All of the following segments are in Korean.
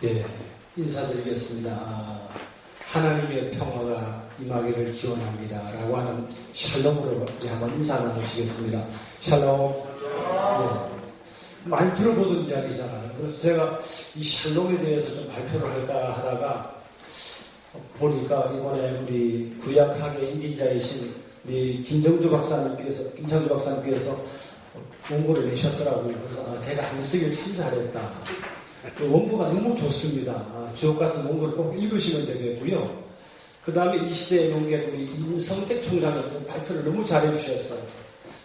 예, 인사드리겠습니다. 하나님의 평화가 임하기를 기원합니다. 라고 하는 샬롬으로 한번 인사 나누시겠습니다. 샬롬. 예, 많이 들어보던 이야기잖아요. 그래서 제가 이 샬롬에 대해서 좀 발표를 할까 하다가 보니까 이번에 우리 구약학의 인기자이신 우리 김창주 박사님께서 원고를 내셨더라고요. 그래서 제가 안 쓰길 참 잘했다. 그 원고가 너무 좋습니다. 주옥 같은 원고를 꼭 읽으시면 되겠고요. 그 다음에 이 시대의 농객 우리 임성택 총장께서 발표를 너무 잘해 주셨어요.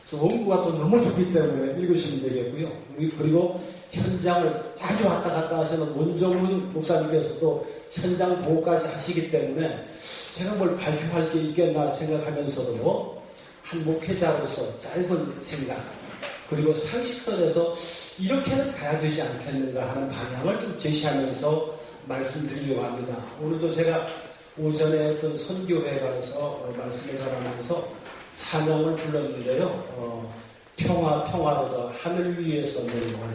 그래서 원고가 또 너무 좋기 때문에 읽으시면 되겠고요. 그리고 현장을 자주 왔다 갔다 하시는 원정훈 목사님께서 또 현장 보호까지 하시기 때문에 제가 뭘 발표할 게 있겠나 생각하면서도 한 목회자로서 짧은 생각 그리고 상식선에서 이렇게는 가야 되지 않겠는가 하는 방향을 좀 제시하면서 말씀드리려고 합니다. 오늘도 제가 오전에 어떤 선교회관에서 말씀을 전하면서 찬양을 불렀는데요. 평화로다 하늘 위에서 내려오는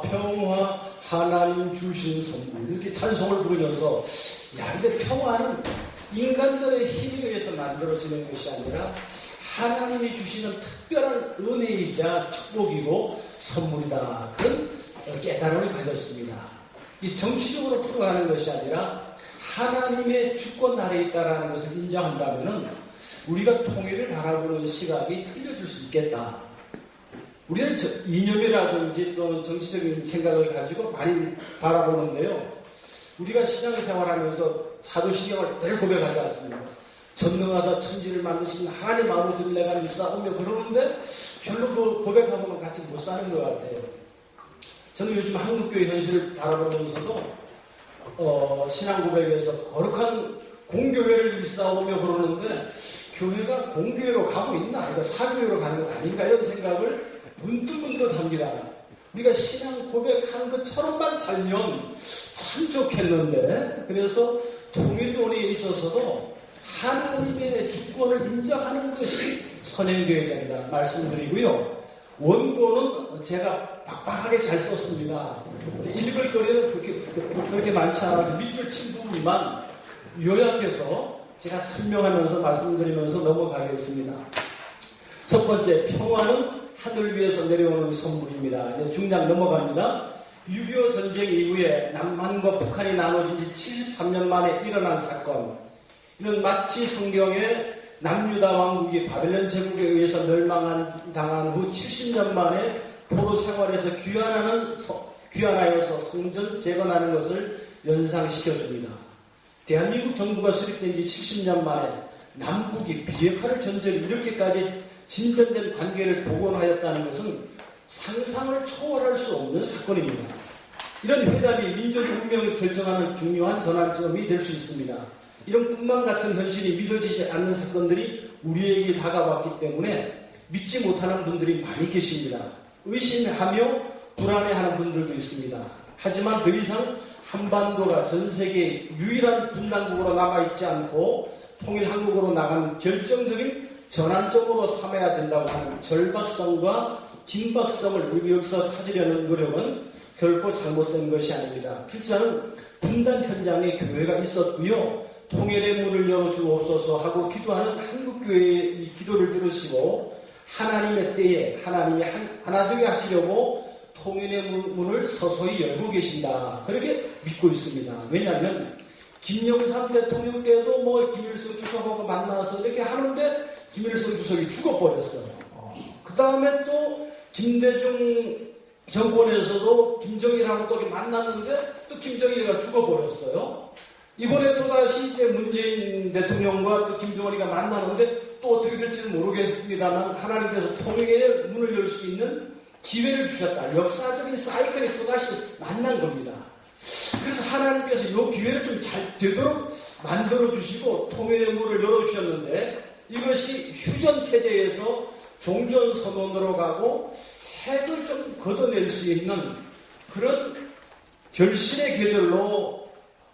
평화 하나님 주신 선물 이렇게 찬송을 부르면서 근데 평화는 인간들의 힘에 의해서 만들어지는 것이 아니라 하나님이 주시는 특별한 은혜이자 축복이고 선물이다. 그런 깨달음을 가졌습니다. 이 정치적으로 풀어가는 것이 아니라 하나님의 주권 아래에 있다는 것을 인정한다면 우리가 통일을 바라보는 시각이 틀려질 수 있겠다. 우리는 이념이라든지 또는 정치적인 생각을 가지고 많이 바라보는데요. 우리가 신앙생활하면서 사도신경을 늘 고백하지 않습니까? 전능하사 천지를 만드신 하나님 아버지를 내가 믿사오며 그러는데 별로 그 고백하고는 같이 못 사는 것 같아요. 저는 요즘 한국교회 현실을 바라보면서도 신앙 고백에서 거룩한 공교회를 믿사오며 그러는데 교회가 공교회로 가고 있나? 아니면 사교회로 가는 것 아닌가? 이런 생각을 문득문득 합니다. 우리가 신앙 고백한 것처럼만 살면 참 좋겠는데 그래서 통일론에 있어서도 하나님의 주권을 인정하는 것이 선행되어야 된다 말씀드리고요. 원고는 제가 빡빡하게 잘 썼습니다. 읽을 거리는 그렇게 많지 않아서 밑줄 친 부분만 요약해서 제가 설명하면서 말씀드리면서 넘어가겠습니다. 첫 번째, 평화는 하늘 위에서 내려오는 선물입니다. 이제 중량 넘어갑니다. 6.25 전쟁 이후에 남한과 북한이 나눠진 지 73년 만에 일어난 사건. 이는 마치 성경에 남유다 왕국이 바벨론 제국에 의해서 멸망당한 후 70년 만에 포로 생활에서 귀환하여서 성전 재건하는 것을 연상시켜줍니다. 대한민국 정부가 수립된 지 70년 만에 남북이 비핵화를 전제로 이렇게까지 진전된 관계를 복원하였다는 것은 상상을 초월할 수 없는 사건입니다. 이런 회담이 민족의 운명을 결정하는 중요한 전환점이 될 수 있습니다. 이런 꿈만 같은 현실이 믿어지지 않는 사건들이 우리에게 다가왔기 때문에 믿지 못하는 분들이 많이 계십니다. 의심하며 불안해하는 분들도 있습니다. 하지만 더 이상 한반도가 전 세계의 유일한 분단국으로 남아있지 않고 통일한국으로 나가는 결정적인 전환점으로 삼아야 된다고 하는 절박성과 긴박성을 여기서 찾으려는 노력은 결코 잘못된 것이 아닙니다. 필자는 분단 현장에 교회가 있었고요. 통일의 문을 열어주옵소서 하고 기도하는 한국교회의 기도를 들으시고 하나님의 때에 하나님이 하나 되게 하시려고 통일의 문을 서서히 열고 계신다. 그렇게 믿고 있습니다. 왜냐하면 김영삼 대통령 때도 김일성 주석하고 만나서 이렇게 하는데 김일성 주석이 죽어버렸어요. 그 다음에 또 김대중 정권에서도 김정일하고 또 만났는데 또 김정일이가 죽어버렸어요. 이번에 또다시 이제 문재인 대통령과 또 김정은이가 만나는데 또 어떻게 될지는 모르겠습니다만 하나님께서 통일의 문을 열 수 있는 기회를 주셨다. 역사적인 사이클이 또다시 만난 겁니다. 그래서 하나님께서 이 기회를 좀 잘 되도록 만들어주시고 통일의 문을 열어주셨는데 이것이 휴전체제에서 종전선언으로 가고 핵을 좀 걷어낼 수 있는 그런 결실의 계절로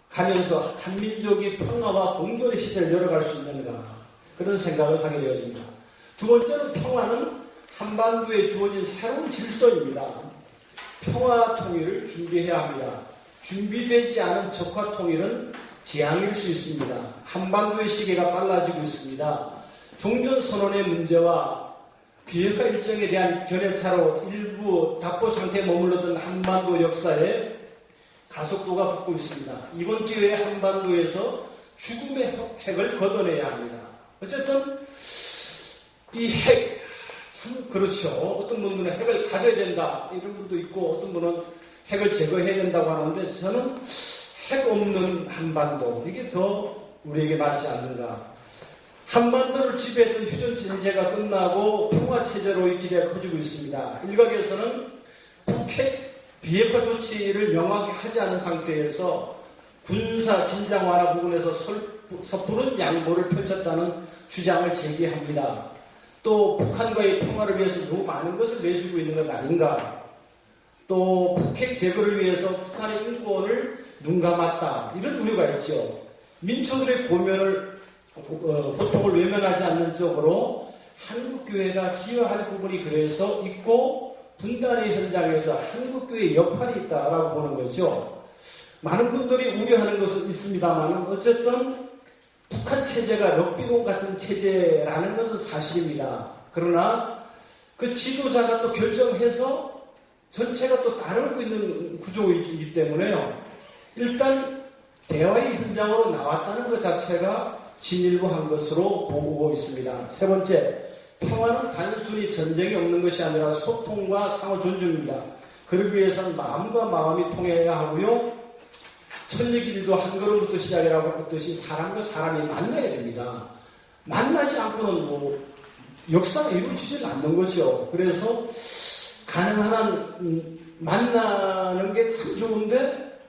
가면서 한민족이 평화와 공존의 시대를 열어갈 수 있는가 그런 생각을 하게 되어집니다. 두 번째는 평화는 한반도에 주어진 새로운 질서입니다. 평화 통일을 준비해야 합니다. 준비되지 않은 적화 통일은 재앙일 수 있습니다. 한반도의 시계가 빨라지고 있습니다. 종전선언의 문제와 비핵화 일정에 대한 견해차로 일부 답보 상태에 머물렀던 한반도 역사에 가속도가 붙고 있습니다. 이번 기회에 한반도에서 죽음의 핵을 걷어내야 합니다. 어쨌든 이 핵, 참 그렇죠. 어떤 분들은 핵을 가져야 된다 이런 분도 있고 어떤 분은 핵을 제거해야 된다고 하는데 저는 핵 없는 한반도 이게 더 우리에게 맞지 않는가. 한반도를 지배했던 휴전체제가 끝나고 평화체제로의 기대가 커지고 있습니다. 일각에서는 북핵 비핵화 조치를 명확히 하지 않은 상태에서 군사 긴장 완화 부분에서 섣부른 양보를 펼쳤다는 주장을 제기합니다. 또 북한과의 평화를 위해서 너무 많은 것을 내주고 있는 것 아닌가. 또 북핵 제거를 위해서 북한의 인권을 눈감았다. 이런 우려가 있죠. 민초들의 고통을 외면하지 않는 쪽으로 한국교회가 기여할 부분이 그래서 있고 분단의 현장에서 한국교회의 역할이 있다라고 보는 거죠. 많은 분들이 우려하는 것은 있습니다만 어쨌든 북한 체제가 럭비공 같은 체제라는 것은 사실입니다. 그러나 그 지도자가 또 결정해서 전체가 또 따르고 있는 구조이기 때문에요. 일단 대화의 현장으로 나왔다는 것 자체가 진일보한 것으로 보고 있습니다. 세 번째, 평화는 단순히 전쟁이 없는 것이 아니라 소통과 상호 존중입니다. 그러기 위해서는 마음과 마음이 통해야 하고요. 천리길도 한 걸음부터 시작이라고 했듯이 사람과 사람이 만나야 됩니다. 만나지 않고는 뭐 역사가 이루어지지 않는 거죠. 그래서 가능한 한 만나는 게 참 좋은데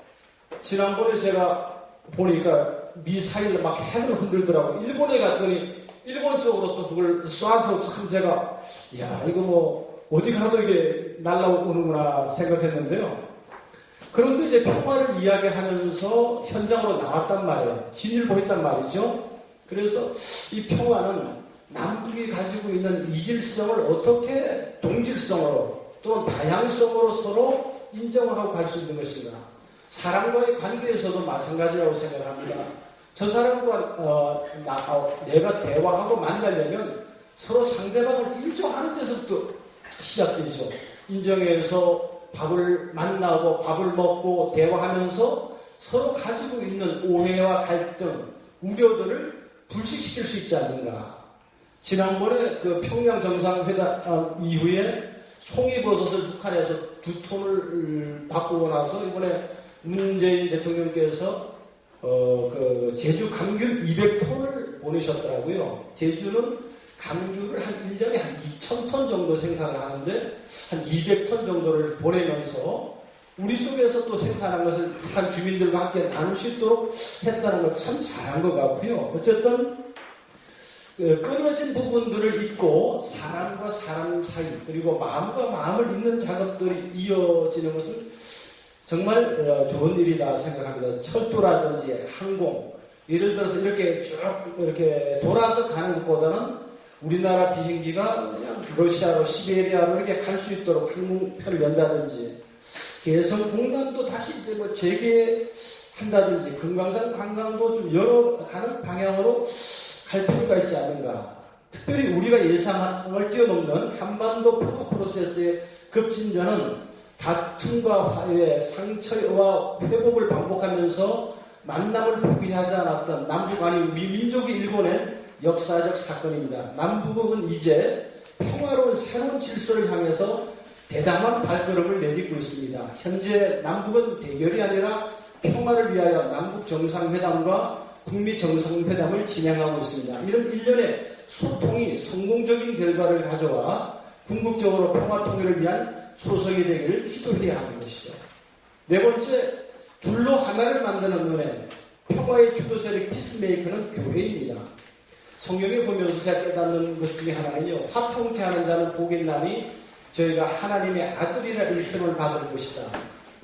지난번에 제가 보니까 미사일 막 핵을 흔들더라고요. 일본에 갔더니 일본 쪽으로 또 그걸 쏴서 참 제가 야 이거 뭐 어디 가도 이게 날라오는구나 생각했는데요. 그런데 이제 평화를 이야기하면서 현장으로 나왔단 말이에요. 진일보했단 말이죠. 그래서 이 평화는 남북이 가지고 있는 이질성을 어떻게 동질성으로 또는 다양성으로 서로 인정하고 갈 수 있는 것인가. 사람과의 관계에서도 마찬가지라고 생각합니다. 저 사람과 내가 대화하고 만나려면 서로 상대방을 인정하는 데서부터 시작되죠. 인정해서 밥을 만나고 밥을 먹고 대화하면서 서로 가지고 있는 오해와 갈등, 우려들을 불식시킬 수 있지 않는가. 지난번에 그 평양 정상회담 이후에 송이버섯을 북한에서 2톤을 바꾸고 나서 이번에 문재인 대통령께서 그 제주 감귤 200톤을 보내셨더라고요. 제주는 감귤을 한 1년에 한 2,000톤 정도 생산을 하는데 한 200톤 정도를 보내면서 우리 쪽에서 또 생산한 것을 북한 주민들과 함께 나눌 수 있도록 했다는 걸 참 잘한 것 같고요. 어쨌든 끊어진 부분들을 잇고 사람과 사람 사이 그리고 마음과 마음을 잇는 작업들이 이어지는 것은 정말 좋은 일이다 생각합니다. 철도라든지 항공 예를 들어서 이렇게 쭉 이렇게 돌아서 가는 것보다는 우리나라 비행기가 그냥 러시아로 시베리아로 이렇게 갈 수 있도록 항공편을 연다든지 개성공단도 다시 이제 뭐 재개한다든지 금강산 관광도 좀 열어가는 방향으로 갈 필요가 있지 않는가. 특별히 우리가 예상을 뛰어넘는 한반도 평화 프로세스의 급진전은 다툼과 화해, 상처와 회복을 반복하면서 만남을 포기하지 않았던 남북 아니 우리 민족이 일궈낸 역사적 사건입니다. 남북은 이제 평화로운 새로운 질서를 향해서 대담한 발걸음을 내딛고 있습니다. 현재 남북은 대결이 아니라 평화를 위하여 남북 정상회담과 북미 정상회담을 진행하고 있습니다. 이런 일련의 소통이 성공적인 결과를 가져와 궁극적으로 평화 통일을 위한 소속이 되기를 기도해야 하는 것이죠. 네 번째, 둘로 하나를 만드는 은혜. 평화의 주도 세력 피스메이커는 교회입니다. 성경에 보면서 제가 깨닫는 것 중에 하나는요. 화평케 하는 자는 복이 있나니 저희가 하나님의 아들이라 일컬음을 받을 것이다.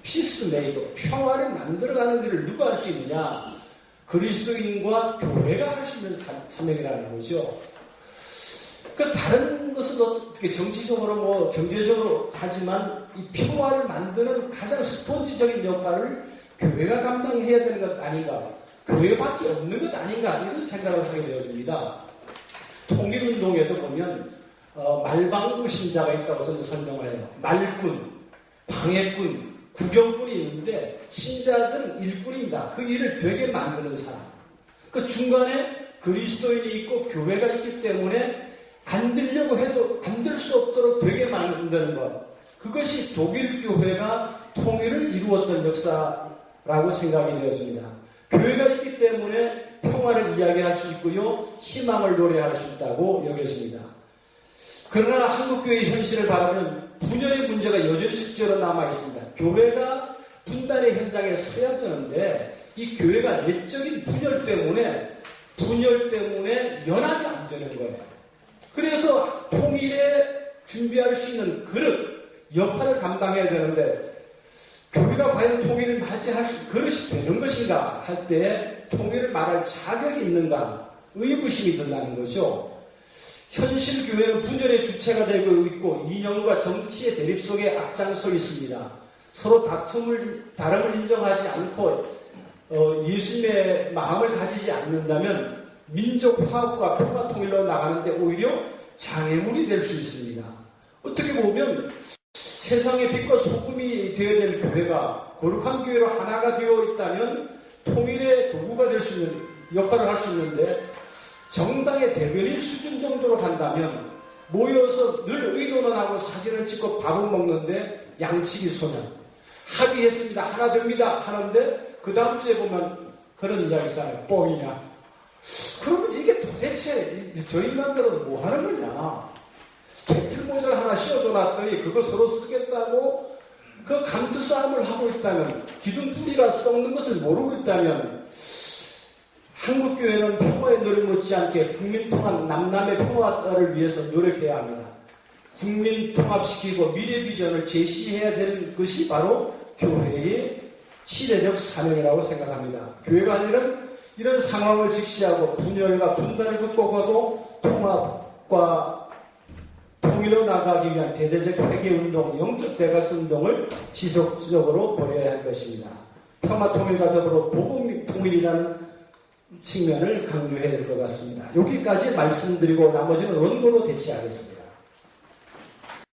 피스메이커, 평화를 만들어가는 일을 누가 할 수 있느냐? 그리스도인과 교회가 할 수 있는 사명이라는 거죠. 그 다른 것은 어떻게 정치적으로 뭐 경제적으로 하지만 이 평화를 만드는 가장 스폰지적인 역할을 교회가 감당해야 되는 것 아닌가, 교회밖에 없는 것 아닌가, 이런 생각을 하게 되어집니다. 통일운동에도 보면 말방구 신자가 있다고 저는 설명을 해요. 말꾼, 방해꾼, 구경꾼이 있는데 신자들은 일꾼입니다. 그 일을 되게 만드는 사람. 그 중간에 그리스도인이 있고 교회가 있기 때문에 안 들려고 해도 안 들 수 없도록 되게 만드는 것. 그것이 독일 교회가 통일을 이루었던 역사라고 생각이 되어집니다. 교회가 있기 때문에 평화를 이야기할 수 있고요. 희망을 노래할 수 있다고 여겨집니다. 그러나 한국교회의 현실을 바라보면 분열의 문제가 여전히 숙제로 남아있습니다. 교회가 분단의 현장에 서야 되는데 이 교회가 내적인 분열 때문에 연합이 안 되는 거예요. 그래서 통일에 준비할 수 있는 역할을 감당해야 되는데 교회가 과연 통일을 맞이할 그릇이 되는 것인가 할 때 통일을 말할 자격이 있는가 의구심이 든다는 거죠. 현실 교회는 분열의 주체가 되고 있고 이념과 정치의 대립 속에 앞장서 있습니다. 서로 다름을 인정하지 않고 예수님의 마음을 가지지 않는다면 민족 화합과 평화 통일로 나가는데 오히려 장애물이 될 수 있습니다. 어떻게 보면 세상의 빛과 소금이 되어야 될 교회가 거룩한 교회로 하나가 되어 있다면 통일의 도구가 될 수 있는 역할을 할 수 있는데 정당의 대변인 수준 정도로 간다면 모여서 늘 의논하고 사진을 찍고 밥을 먹는데 양치기 소년 합의했습니다. 하나 됩니다. 하는데 그 다음 주에 보면 그런 이야기 있잖아요. 뻥이냐. 그러면 이게 도대체 저희 인간들은 뭐 하는 거냐. 배틀못을 하나 씌워줘놨더니 그거 서로 쓰겠다고 그 감투 싸움을 하고 있다면 기둥뿌리가 썩는 것을 모르고 있다면 한국교회는 평화에 노력 못지않게 국민통합 남남의 평화를 위해서 노력해야 합니다. 국민 통합시키고 미래 비전을 제시해야 되는 것이 바로 교회의 시대적 사명이라고 생각합니다. 교회가 할 일은 이런 상황을 직시하고 분열과 분단을 극복하고 통합과 통일로 나가기 위한 대대적 회개운동, 영적 대가운동을 지속적으로 벌여야 할 것입니다. 평화 통일과 더불어 복음 통일이라는 측면을 강조해야 될 것 같습니다. 여기까지 말씀드리고 나머지는 원고로 대체하겠습니다.